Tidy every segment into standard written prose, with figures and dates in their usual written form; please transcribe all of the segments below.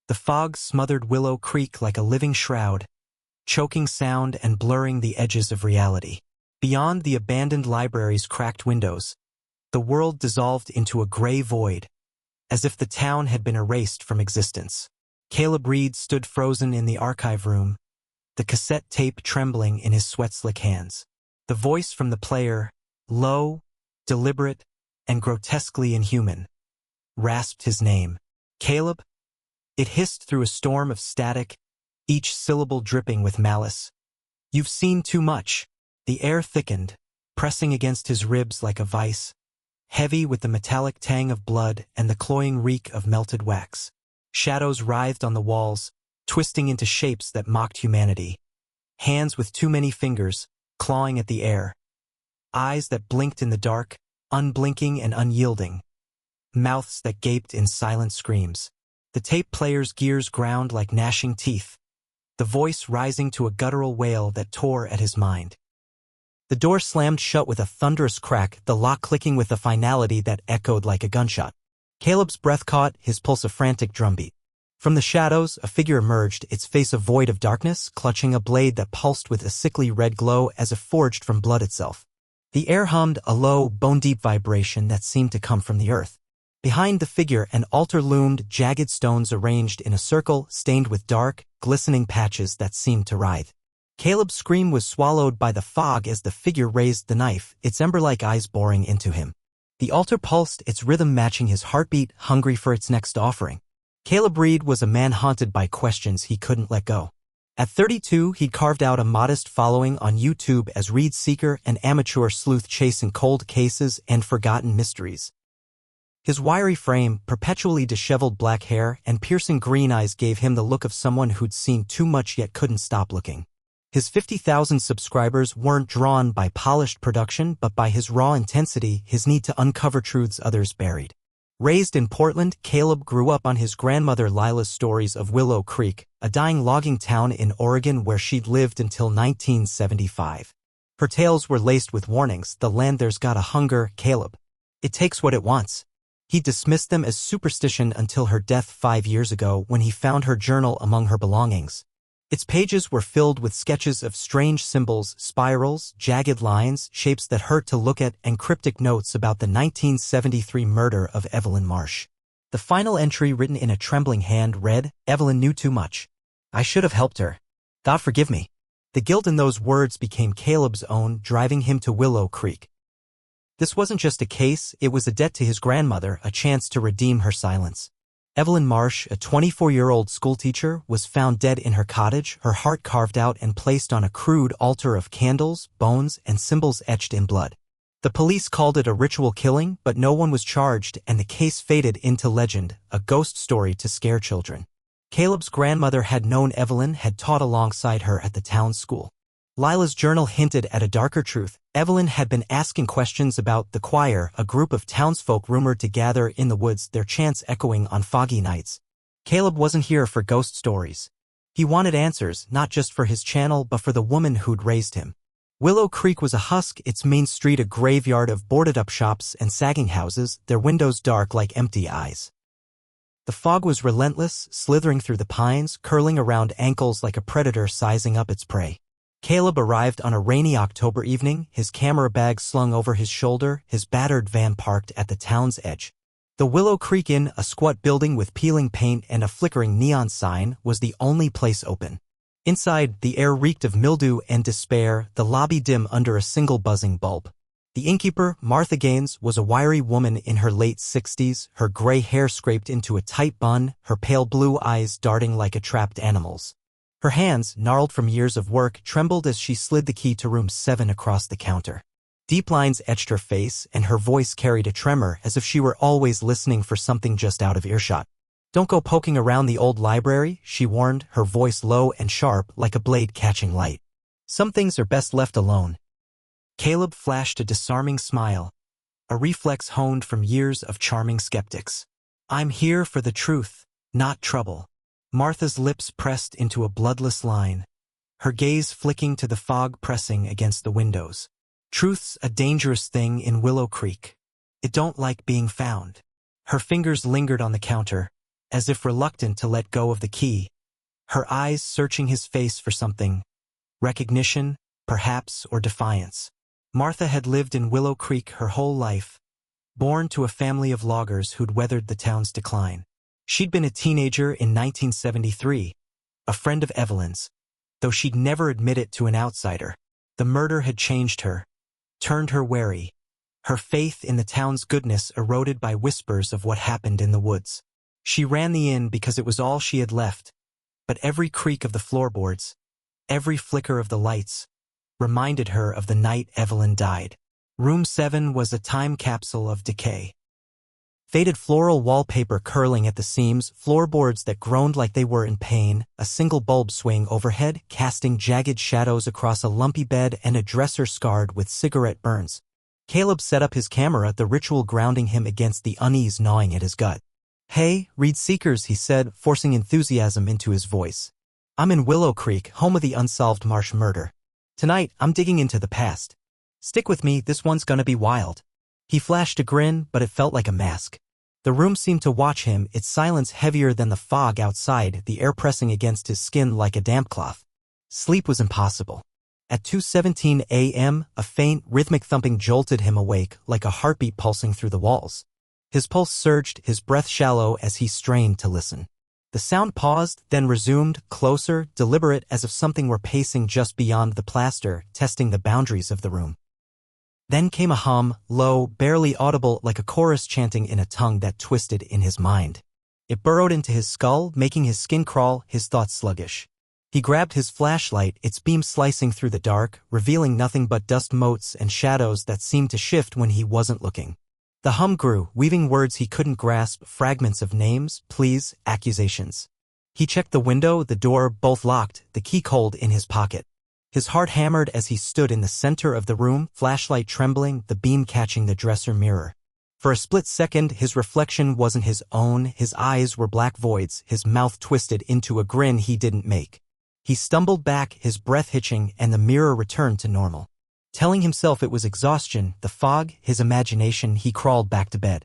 The fog smothered Willow Creek like a living shroud, choking sound and blurring the edges of reality. Beyond the abandoned library's cracked windows, the world dissolved into a gray void, as if the town had been erased from existence. Caleb Reed stood frozen in the archive room, the cassette tape trembling in his sweat-slick hands. The voice from the player, low, deliberate, and grotesquely inhuman, rasped his name. Caleb? It hissed through a storm of static, each syllable dripping with malice. You've seen too much. The air thickened, pressing against his ribs like a vice, heavy with the metallic tang of blood and the cloying reek of melted wax. Shadows writhed on the walls, twisting into shapes that mocked humanity. Hands with too many fingers, clawing at the air. Eyes that blinked in the dark, unblinking and unyielding. Mouths that gaped in silent screams. The tape player's gears ground like gnashing teeth, the voice rising to a guttural wail that tore at his mind. The door slammed shut with a thunderous crack, the lock clicking with a finality that echoed like a gunshot. Caleb's breath caught, his pulse a frantic drumbeat. From the shadows, a figure emerged, its face a void of darkness, clutching a blade that pulsed with a sickly red glow as if forged from blood itself. The air hummed, a low, bone-deep vibration that seemed to come from the earth. Behind the figure, an altar loomed, jagged stones arranged in a circle, stained with dark, glistening patches that seemed to writhe. Caleb's scream was swallowed by the fog as the figure raised the knife, its ember-like eyes boring into him. The altar pulsed, its rhythm matching his heartbeat, hungry for its next offering. Caleb Reed was a man haunted by questions he couldn't let go. At 32, he'd carved out a modest following on YouTube as Reed Seeker, an amateur sleuth chasing cold cases and forgotten mysteries. His wiry frame, perpetually disheveled black hair, and piercing green eyes gave him the look of someone who'd seen too much yet couldn't stop looking. His 50,000 subscribers weren't drawn by polished production but by his raw intensity, his need to uncover truths others buried. Raised in Portland, Caleb grew up on his grandmother Lila's stories of Willow Creek, a dying logging town in Oregon where she'd lived until 1975. Her tales were laced with warnings, the land there's got a hunger, Caleb. It takes what it wants. He dismissed them as superstition until her death 5 years ago when he found her journal among her belongings. Its pages were filled with sketches of strange symbols, spirals, jagged lines, shapes that hurt to look at, and cryptic notes about the 1973 murder of Evelyn Marsh. The final entry, written in a trembling hand, read, "Evelyn knew too much. I should have helped her. God forgive me." The guilt in those words became Caleb's own, driving him to Willow Creek. This wasn't just a case, it was a debt to his grandmother, a chance to redeem her silence. Evelyn Marsh, a 24-year-old schoolteacher, was found dead in her cottage, her heart carved out and placed on a crude altar of candles, bones, and symbols etched in blood. The police called it a ritual killing, but no one was charged, and the case faded into legend, a ghost story to scare children. Caleb's grandmother had known Evelyn, had taught alongside her at the town school. Lila's journal hinted at a darker truth. Evelyn had been asking questions about the choir, a group of townsfolk rumored to gather in the woods, their chants echoing on foggy nights. Caleb wasn't here for ghost stories. He wanted answers, not just for his channel but for the woman who'd raised him. Willow Creek was a husk, its main street a graveyard of boarded-up shops and sagging houses, their windows dark like empty eyes. The fog was relentless, slithering through the pines, curling around ankles like a predator sizing up its prey. Caleb arrived on a rainy October evening, his camera bag slung over his shoulder, his battered van parked at the town's edge. The Willow Creek Inn, a squat building with peeling paint and a flickering neon sign, was the only place open. Inside, the air reeked of mildew and despair, the lobby dim under a single buzzing bulb. The innkeeper, Martha Gaines, was a wiry woman in her late 60s, her gray hair scraped into a tight bun, her pale blue eyes darting like a trapped animal's. Her hands, gnarled from years of work, trembled as she slid the key to room 7 across the counter. Deep lines etched her face, and her voice carried a tremor as if she were always listening for something just out of earshot. "Don't go poking around the old library," she warned, her voice low and sharp like a blade catching light. "Some things are best left alone." Caleb flashed a disarming smile, a reflex honed from years of charming skeptics. "I'm here for the truth, not trouble." Martha's lips pressed into a bloodless line, her gaze flicking to the fog pressing against the windows. "Truth's a dangerous thing in Willow Creek. It don't like being found." Her fingers lingered on the counter, as if reluctant to let go of the key, her eyes searching his face for something, recognition, perhaps, or defiance. Martha had lived in Willow Creek her whole life, born to a family of loggers who'd weathered the town's decline. She'd been a teenager in 1973, a friend of Evelyn's, though she'd never admit it to an outsider. The murder had changed her, turned her wary, her faith in the town's goodness eroded by whispers of what happened in the woods. She ran the inn because it was all she had left, but every creak of the floorboards, every flicker of the lights, reminded her of the night Evelyn died. Room 7 was a time capsule of decay. Faded floral wallpaper curling at the seams, floorboards that groaned like they were in pain, a single bulb swaying overhead, casting jagged shadows across a lumpy bed, and a dresser scarred with cigarette burns. Caleb set up his camera, the ritual grounding him against the unease gnawing at his gut. "Hey, Reed Seekers," he said, forcing enthusiasm into his voice. "I'm in Willow Creek, home of the unsolved Marsh murder. Tonight, I'm digging into the past. Stick with me, this one's gonna be wild." He flashed a grin, but it felt like a mask. The room seemed to watch him, its silence heavier than the fog outside, the air pressing against his skin like a damp cloth. Sleep was impossible. At 2:17 a.m., a faint, rhythmic thumping jolted him awake, like a heartbeat pulsing through the walls. His pulse surged, his breath shallow as he strained to listen. The sound paused, then resumed, closer, deliberate, as if something were pacing just beyond the plaster, testing the boundaries of the room. Then came a hum, low, barely audible, like a chorus chanting in a tongue that twisted in his mind. It burrowed into his skull, making his skin crawl, his thoughts sluggish. He grabbed his flashlight, its beam slicing through the dark, revealing nothing but dust motes and shadows that seemed to shift when he wasn't looking. The hum grew, weaving words he couldn't grasp, fragments of names, pleas, accusations. He checked the window, the door, both locked, the key cold in his pocket. His heart hammered as he stood in the center of the room, flashlight trembling, the beam catching the dresser mirror. For a split second, his reflection wasn't his own, his eyes were black voids, his mouth twisted into a grin he didn't make. He stumbled back, his breath hitching, and the mirror returned to normal. Telling himself it was exhaustion, the fog, his imagination, he crawled back to bed.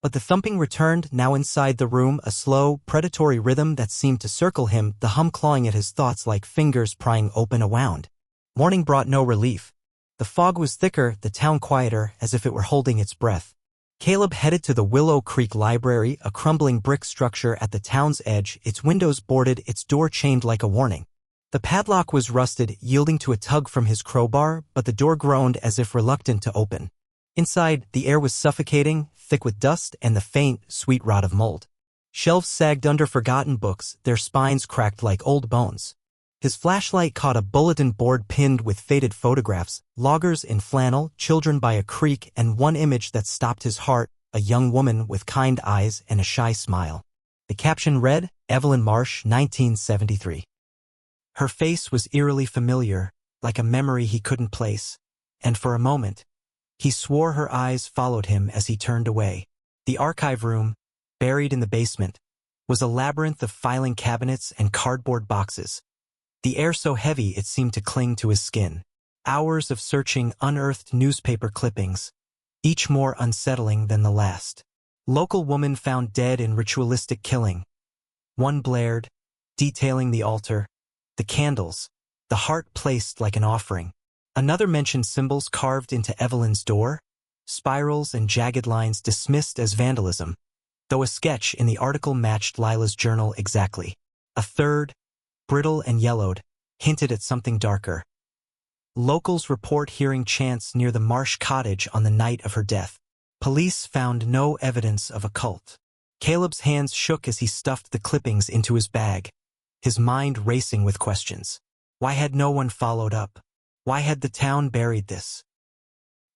But the thumping returned, now inside the room, a slow, predatory rhythm that seemed to circle him, the hum clawing at his thoughts like fingers prying open a wound. Morning brought no relief. The fog was thicker, the town quieter, as if it were holding its breath. Caleb headed to the Willow Creek Library, a crumbling brick structure at the town's edge, its windows boarded, its door chained like a warning. The padlock was rusted, yielding to a tug from his crowbar, but the door groaned as if reluctant to open. Inside, the air was suffocating, thick with dust and the faint, sweet rot of mold. Shelves sagged under forgotten books, their spines cracked like old bones. His flashlight caught a bulletin board pinned with faded photographs, loggers in flannel, children by a creek, and one image that stopped his heart, a young woman with kind eyes and a shy smile. The caption read, "Evelyn Marsh, 1973. Her face was eerily familiar, like a memory he couldn't place, and for a moment, he swore her eyes followed him as he turned away. The archive room, buried in the basement, was a labyrinth of filing cabinets and cardboard boxes. The air so heavy it seemed to cling to his skin. Hours of searching unearthed newspaper clippings, each more unsettling than the last. Local woman found dead in ritualistic killing. One blared, detailing the altar, the candles, the heart placed like an offering. Another mentioned symbols carved into Evelyn's door, spirals and jagged lines dismissed as vandalism, though a sketch in the article matched Lila's journal exactly. A third, brittle and yellowed, hinted at something darker. Locals report hearing chants near the Marsh cottage on the night of her death. Police found no evidence of a cult. Caleb's hands shook as he stuffed the clippings into his bag, his mind racing with questions. Why had no one followed up? Why had the town buried this?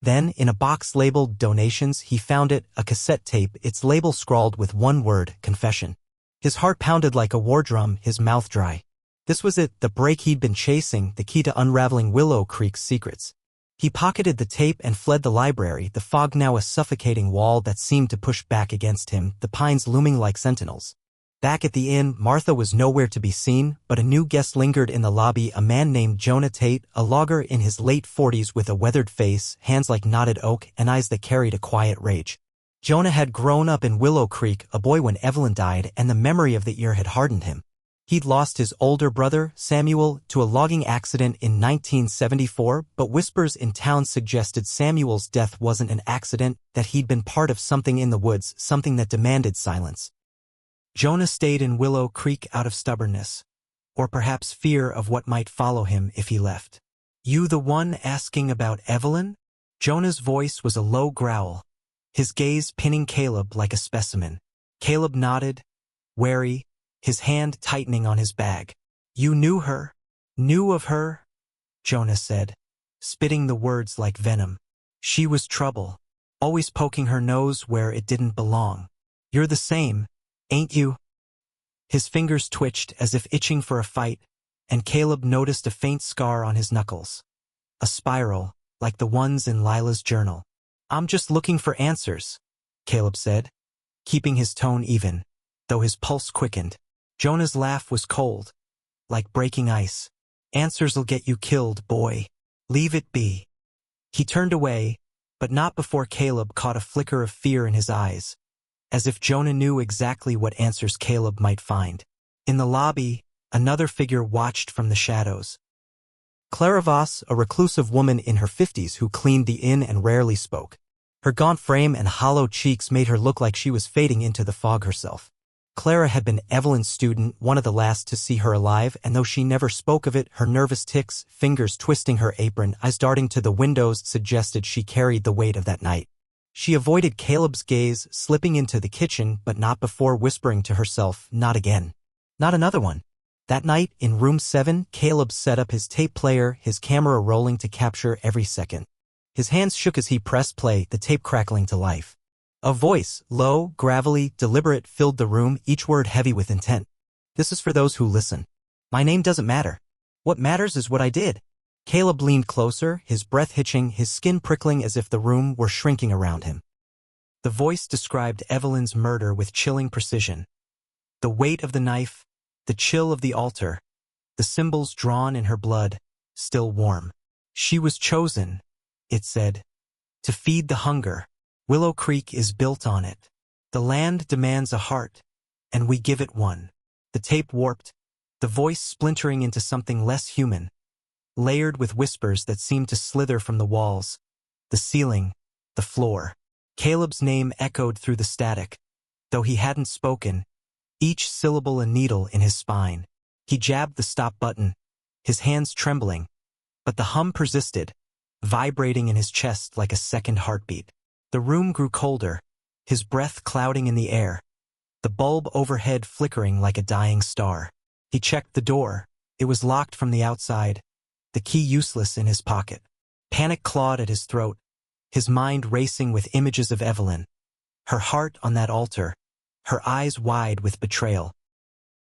Then, in a box labeled donations, he found it, a cassette tape, its label scrawled with one word, confession. His heart pounded like a war drum, his mouth dry. This was it, the break he'd been chasing, the key to unraveling Willow Creek's secrets. He pocketed the tape and fled the library, the fog now a suffocating wall that seemed to push back against him, the pines looming like sentinels. Back at the inn, Martha was nowhere to be seen, but a new guest lingered in the lobby, a man named Jonah Tate, a logger in his late 40s with a weathered face, hands like knotted oak, and eyes that carried a quiet rage. Jonah had grown up in Willow Creek, a boy when Evelyn died, and the memory of the year had hardened him. He'd lost his older brother, Samuel, to a logging accident in 1974, but whispers in town suggested Samuel's death wasn't an accident, that he'd been part of something in the woods, something that demanded silence. Jonah stayed in Willow Creek out of stubbornness, or perhaps fear of what might follow him if he left. "You the one asking about Evelyn?" Jonah's voice was a low growl, his gaze pinning Caleb like a specimen. Caleb nodded, wary, his hand tightening on his bag. "You knew her? Knew of her?" Jonah said, spitting the words like venom. "She was trouble, always poking her nose where it didn't belong. You're the same, ain't you?" His fingers twitched as if itching for a fight, and Caleb noticed a faint scar on his knuckles. A spiral, like the ones in Lila's journal. "I'm just looking for answers," Caleb said, keeping his tone even, though his pulse quickened. Jonah's laugh was cold, like breaking ice. "Answers'll get you killed, boy. Leave it be." He turned away, but not before Caleb caught a flicker of fear in his eyes, as if Jonah knew exactly what answers Caleb might find. In the lobby, another figure watched from the shadows. Clara Voss, a reclusive woman in her 50s who cleaned the inn and rarely spoke. Her gaunt frame and hollow cheeks made her look like she was fading into the fog herself. Clara had been Evelyn's student, one of the last to see her alive, and though she never spoke of it, her nervous tics, fingers twisting her apron, eyes darting to the windows, suggested she carried the weight of that night. She avoided Caleb's gaze, slipping into the kitchen, but not before whispering to herself, "Not again. Not another one." That night, in room 7, Caleb set up his tape player, his camera rolling to capture every second. His hands shook as he pressed play, the tape crackling to life. A voice, low, gravelly, deliberate, filled the room, each word heavy with intent. "This is for those who listen. My name doesn't matter. What matters is what I did." Caleb leaned closer, his breath hitching, his skin prickling as if the room were shrinking around him. The voice described Evelyn's murder with chilling precision. The weight of the knife, the chill of the altar, the symbols drawn in her blood, still warm. "She was chosen," it said, "to feed the hunger. Willow Creek is built on it. The land demands a heart, and we give it one." The tape warped, the voice splintering into something less human, layered with whispers that seemed to slither from the walls, the ceiling, the floor. Caleb's name echoed through the static. Though he hadn't spoken, each syllable a needle in his spine. He jabbed the stop button, his hands trembling, but the hum persisted, vibrating in his chest like a second heartbeat. The room grew colder, his breath clouding in the air, the bulb overhead flickering like a dying star. He checked the door. It was locked from the outside, the key useless in his pocket. Panic clawed at his throat, his mind racing with images of Evelyn, her heart on that altar, her eyes wide with betrayal.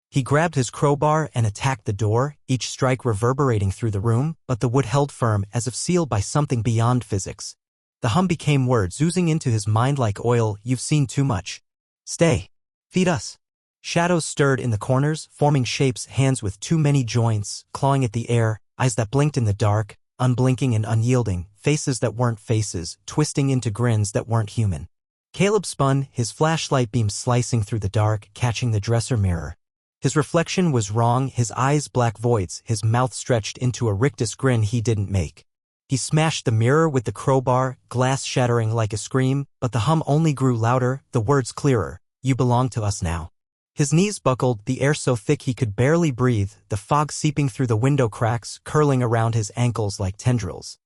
He grabbed his crowbar and attacked the door, each strike reverberating through the room, but the wood held firm as if sealed by something beyond physics. The hum became words, oozing into his mind like oil. "You've seen too much. Stay. Feed us." Shadows stirred in the corners, forming shapes, hands with too many joints, clawing at the air, eyes that blinked in the dark, unblinking and unyielding, faces that weren't faces, twisting into grins that weren't human. Caleb spun, his flashlight beam slicing through the dark, catching the dresser mirror. His reflection was wrong, his eyes black voids, his mouth stretched into a rictus grin he didn't make. He smashed the mirror with the crowbar, glass shattering like a scream, but the hum only grew louder, the words clearer. "You belong to us now." His knees buckled, the air so thick he could barely breathe, the fog seeping through the window cracks, curling around his ankles like tendrils.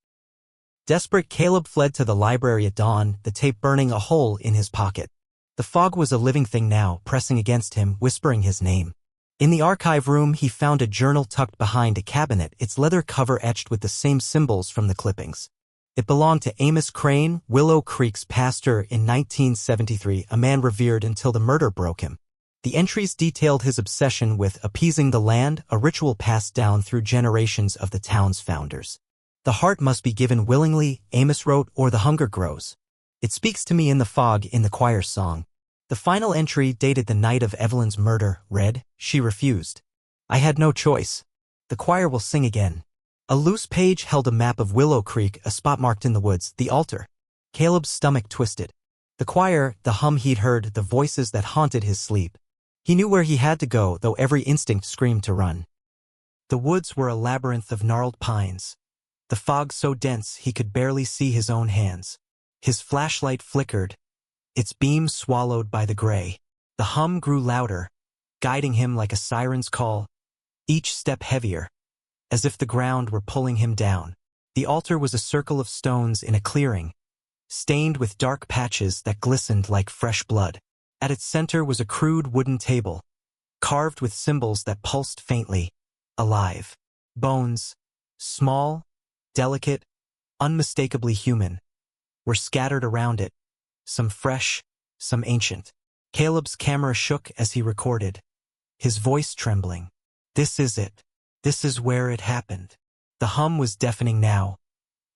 Desperate, Caleb fled to the library at dawn, the tape burning a hole in his pocket. The fog was a living thing now, pressing against him, whispering his name. In the archive room, he found a journal tucked behind a cabinet, its leather cover etched with the same symbols from the clippings. It belonged to Amos Crane, Willow Creek's pastor in 1973, a man revered until the murder broke him. The entries detailed his obsession with appeasing the land, a ritual passed down through generations of the town's founders. "The heart must be given willingly," Amos wrote, "or the hunger grows. It speaks to me in the fog," in the choir's song. The final entry, dated the night of Evelyn's murder, read, "She refused. I had no choice. The choir will sing again." A loose page held a map of Willow Creek, a spot marked in the woods, the altar. Caleb's stomach twisted. The choir, the hum he'd heard, the voices that haunted his sleep. He knew where he had to go, though every instinct screamed to run. The woods were a labyrinth of gnarled pines. The fog so dense he could barely see his own hands. His flashlight flickered, its beam swallowed by the gray. The hum grew louder, guiding him like a siren's call, each step heavier, as if the ground were pulling him down. The altar was a circle of stones in a clearing, stained with dark patches that glistened like fresh blood. At its center was a crude wooden table, carved with symbols that pulsed faintly, alive. Bones, small, delicate, unmistakably human, were scattered around it, some fresh, some ancient. Caleb's camera shook as he recorded, his voice trembling. This is it. This is where it happened. The hum was deafening now,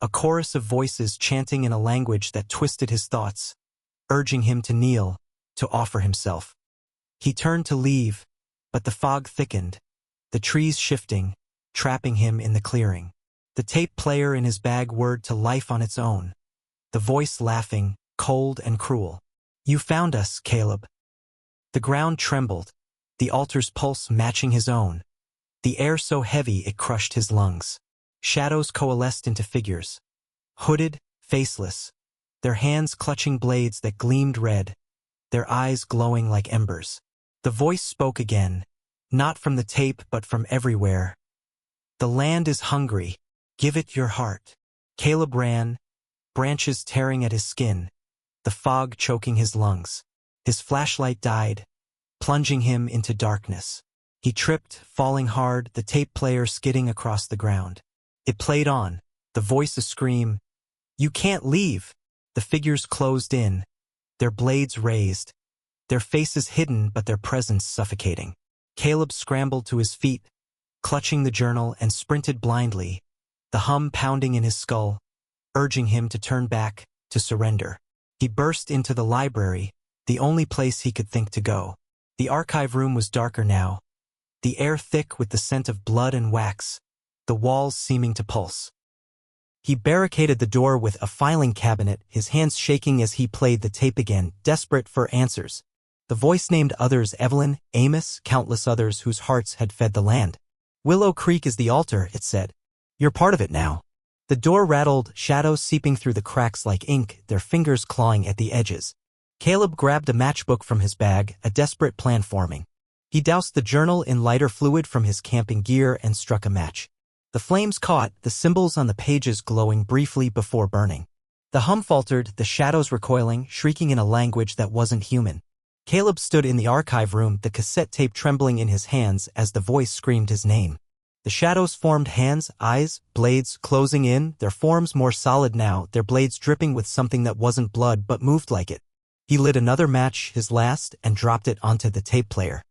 a chorus of voices chanting in a language that twisted his thoughts, urging him to kneel, to offer himself. He turned to leave, but the fog thickened, the trees shifting, trapping him in the clearing. The tape player in his bag whirred to life on its own, the voice laughing, cold and cruel. You found us, Caleb. The ground trembled, the altar's pulse matching his own, the air so heavy it crushed his lungs. Shadows coalesced into figures, hooded, faceless, their hands clutching blades that gleamed red, their eyes glowing like embers. The voice spoke again, not from the tape but from everywhere. The land is hungry. Give it your heart. Caleb ran, branches tearing at his skin, the fog choking his lungs. His flashlight died, plunging him into darkness. He tripped, falling hard, the tape player skidding across the ground. It played on, the voice a scream. You can't leave. The figures closed in, their blades raised, their faces hidden but their presence suffocating. Caleb scrambled to his feet, clutching the journal, and sprinted blindly, the hum pounding in his skull, urging him to turn back, to surrender. He burst into the library, the only place he could think to go. The archive room was darker now, the air thick with the scent of blood and wax, the walls seeming to pulse. He barricaded the door with a filing cabinet, his hands shaking as he played the tape again, desperate for answers. The voice named others: Evelyn, Amos, countless others whose hearts had fed the land. Willow Creek is the altar, it said. You're part of it now. The door rattled, shadows seeping through the cracks like ink, their fingers clawing at the edges. Caleb grabbed a matchbook from his bag, a desperate plan forming. He doused the journal in lighter fluid from his camping gear and struck a match. The flames caught, the symbols on the pages glowing briefly before burning. The hum faltered, the shadows recoiling, shrieking in a language that wasn't human. Caleb stood in the archive room, the cassette tape trembling in his hands as the voice screamed his name. The shadows formed hands, eyes, blades closing in, their forms more solid now, their blades dripping with something that wasn't blood but moved like it. He lit another match, his last, and dropped it onto the tape player.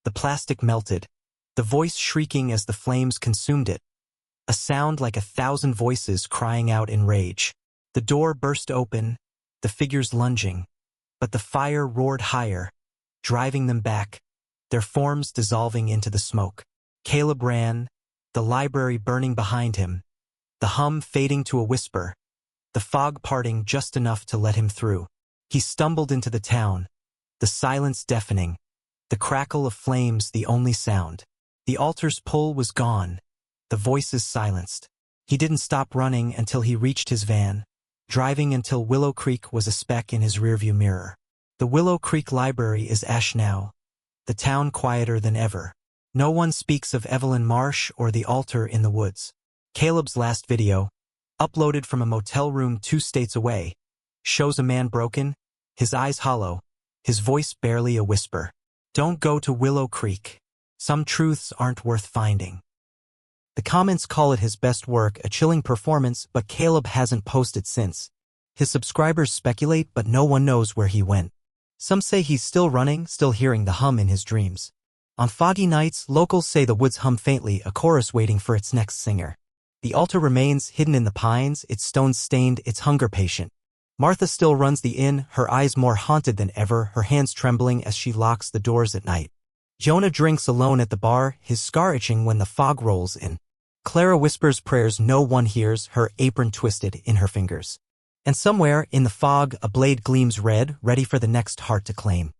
The plastic melted, the voice shrieking as the flames consumed it, a sound like 1,000 voices crying out in rage. The door burst open, the figures lunging, but the fire roared higher, driving them back, their forms dissolving into the smoke. Caleb ran, the library burning behind him, the hum fading to a whisper, the fog parting just enough to let him through. He stumbled into the town, the silence deafening, the crackle of flames the only sound. The altar's pull was gone, the voices silenced. He didn't stop running until he reached his van, driving until Willow Creek was a speck in his rearview mirror. The Willow Creek Library is ash now, the town quieter than ever. No one speaks of Evelyn Marsh or the altar in the woods. Caleb's last video, uploaded from a motel room 2 states away, shows a man broken, his eyes hollow, his voice barely a whisper. Don't go to Willow Creek. Some truths aren't worth finding. The comments call it his best work, a chilling performance, but Caleb hasn't posted since. His subscribers speculate, but no one knows where he went. Some say he's still running, still hearing the hum in his dreams. On foggy nights, locals say the woods hum faintly, a chorus waiting for its next singer. The altar remains hidden in the pines, its stones stained, its hunger patient. Martha still runs the inn, her eyes more haunted than ever, her hands trembling as she locks the doors at night. Jonah drinks alone at the bar, his scar itching when the fog rolls in. Clara whispers prayers no one hears, her apron twisted in her fingers. And somewhere, in the fog, a blade gleams red, ready for the next heart to claim.